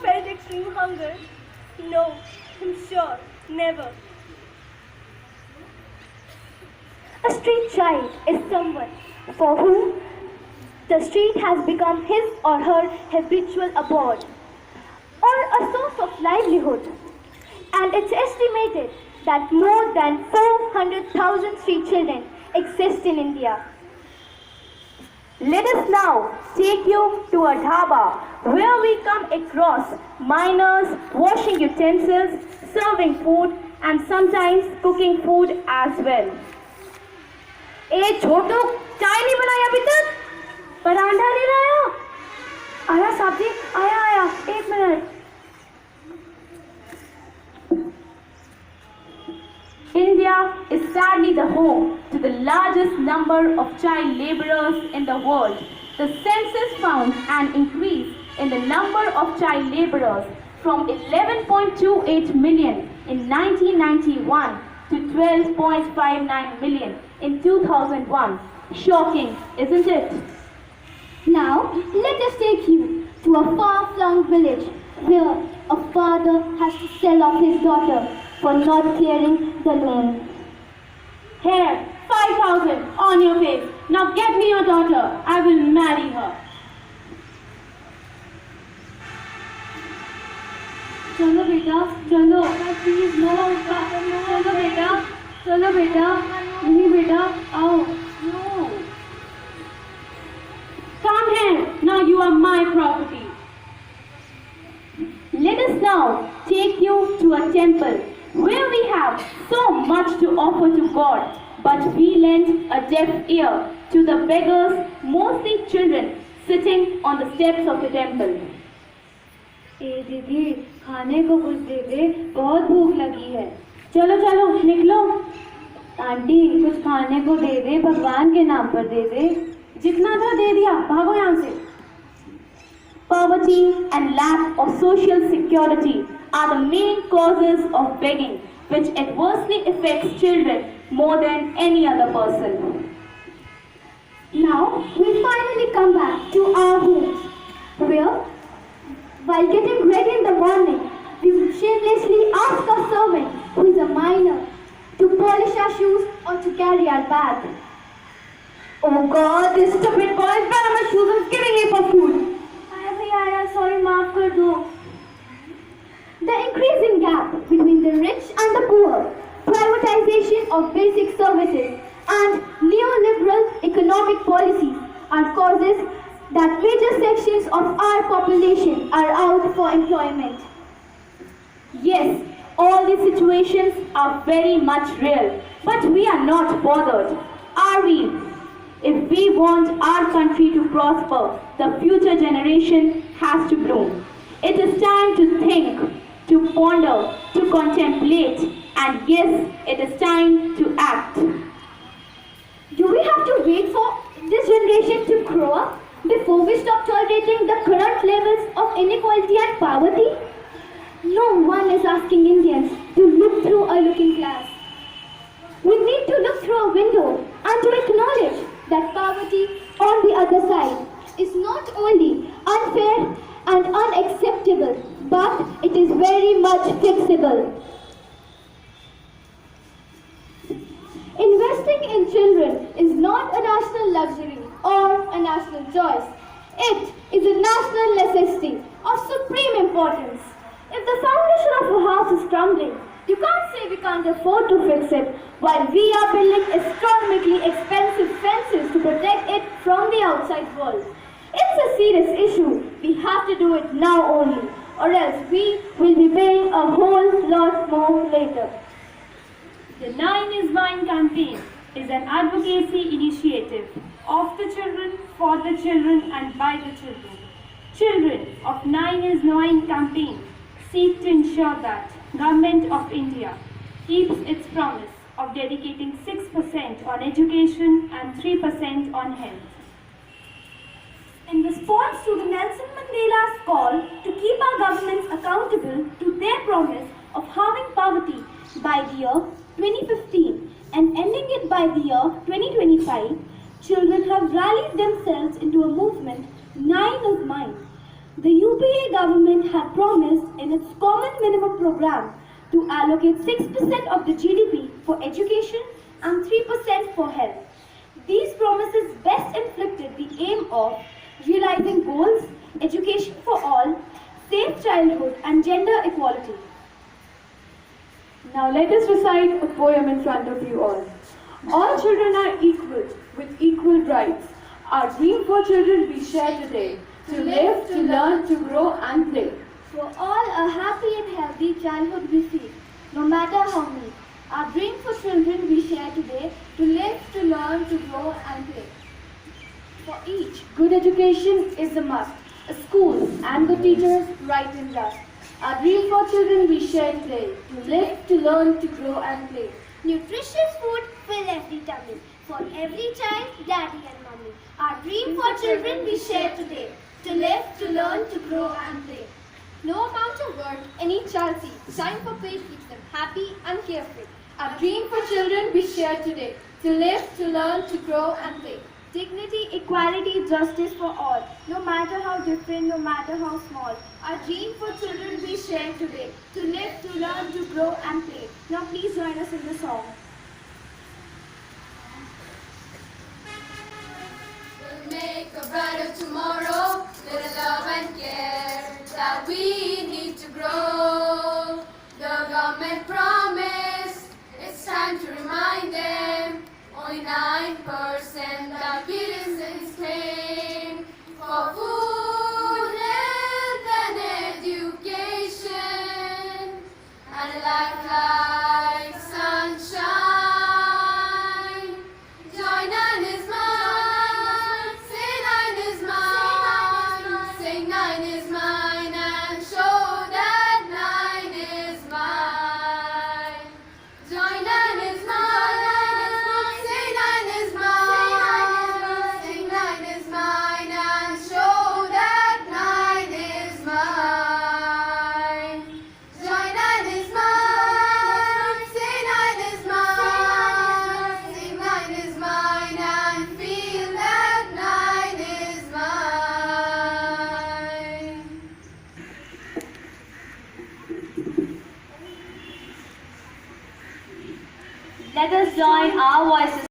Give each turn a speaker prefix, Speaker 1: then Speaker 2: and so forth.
Speaker 1: felt extreme hunger? No, I'm sure, never. A street child is someone for whom the street has become his or her habitual abode or a source of livelihood. And it's estimated that more than 400,000 street children exist in India. Let us now take you to a dhaba where we come across miners washing utensils, serving food and sometimes cooking food as well. ए छोटू चाय नहीं बनाई अभी तक परांठा नहीं लाया आया साहब जी आया एक minute India is sadly the home to the largest number of child laborers in the world. The census found an increase in the number of child laborers from 11.28 million in 1991 to 12.59 million in 2001. Shocking, isn't it? Now, let us take you to a far-flung village where a father has to sell off his daughter for not clearing the loan. Here, 5,000 on your face. Now get me your daughter. I will marry her. चलो बेटा चलो please no चलो बेटा नहीं बेटा आओ no come here now you are my property. Let us now take you to a temple where we have so much to offer to God, but we lend a deaf ear to the beggars, mostly children, sitting on the steps of the temple. ए दीदी खाने को कुछ दे दे बहुत भूख लगी है चलो चलो निकलो आंटी कुछ खाने को दे दे भगवान के नाम पर दे दे जितना था दे दिया भागो यहाँ से Poverty and lack of social security are the main causes of begging, which adversely affects children more than any other person. Now we finally come back to our homes where while getting ready in the morning, we would shamelessly ask our servant, who is a minor, to polish our shoes or to carry our bag. Oh God, this stupid boy is better my shoes and giving me for food. Sorry, maaf kar do. The increasing gap between the rich and the poor, privatization of basic services, and neoliberal economic policies are causes that major sections of our population are out for employment. Yes, all these situations are very much real, but we are not bothered, are we? If we want our country to prosper, the future generation has to bloom. It is time to think, to ponder, to contemplate, and yes, it is time to act. Do we have to wait for this generation to grow up before we stop tolerating the current levels of inequality and poverty? No one is asking Indians to look through a looking glass. We need to look through a window and to acknowledge that poverty on the other side is not only unfair and unacceptable, but it is very much fixable. Investing in children is not a national luxury or a national choice. It is a national necessity of supreme importance. If the foundation of a house is crumbling, you can't say we can't afford to fix it while we are building astronomically expensive fences to protect it from the outside world. It's a serious issue. We have to do it now only, or else we will be paying a whole lot more later.
Speaker 2: The 9 is Mine campaign is an advocacy initiative of the children, for the children and by the children. Children of 9 is Mine campaign seek to ensure that Government of India keeps its promise of dedicating 6% on education and 3% on health.
Speaker 1: In response to the Nelson Mandela's call to keep our governments accountable to their promise of halving poverty by the year 2015 and ending it by the year 2025, children have rallied themselves into a movement, 9 is Mine.
Speaker 3: The UPA government had promised in its Common Minimum Program to allocate 6% of the GDP for education and 3% for health. These promises best inflicted the aim of realizing goals, education for all, safe childhood and gender equality.
Speaker 4: Now let us recite a poem in front of you all. All children are equal, with equal rights. Our dream for children we share today, to live, to learn, to grow and play.
Speaker 3: For all a happy and healthy childhood we seek, no matter how many. Our dream for children we share today, to live, to learn, to grow and play. For each, good education is a must. A school and good teachers right and just. Our dream for children we share today, to live, to learn, to grow and play.
Speaker 5: Nutritious food fill every tummy. For every child, daddy and mommy. Our dream for children we share today. To live, to learn, to grow and play.
Speaker 3: No amount of work any child sees. Time for play keeps them happy and carefree. Our dream for children we share today. To live, to learn, to grow and play. Dignity, equality, justice for all. No matter how different, no matter how small. Our dream for children we share today. To live, to learn, to grow and play. Now please join us in the song.
Speaker 6: We'll make a brighter tomorrow, little love and care that we need to grow. The government promised, it's time to remind them, only 9% that citizens claim for food, health and education, and a life like sunshine. Joy 9 is mine, say 9 is mine, say 9 is mine, and show that 9 is mine. Joy 9 is mine, say 9 is mine, say 9 is mine, and show that 9 is mine. Joy 9 is mine, say 9 is mine, say 9 is mine, and feel that 9 is mine.
Speaker 1: Let us join our voices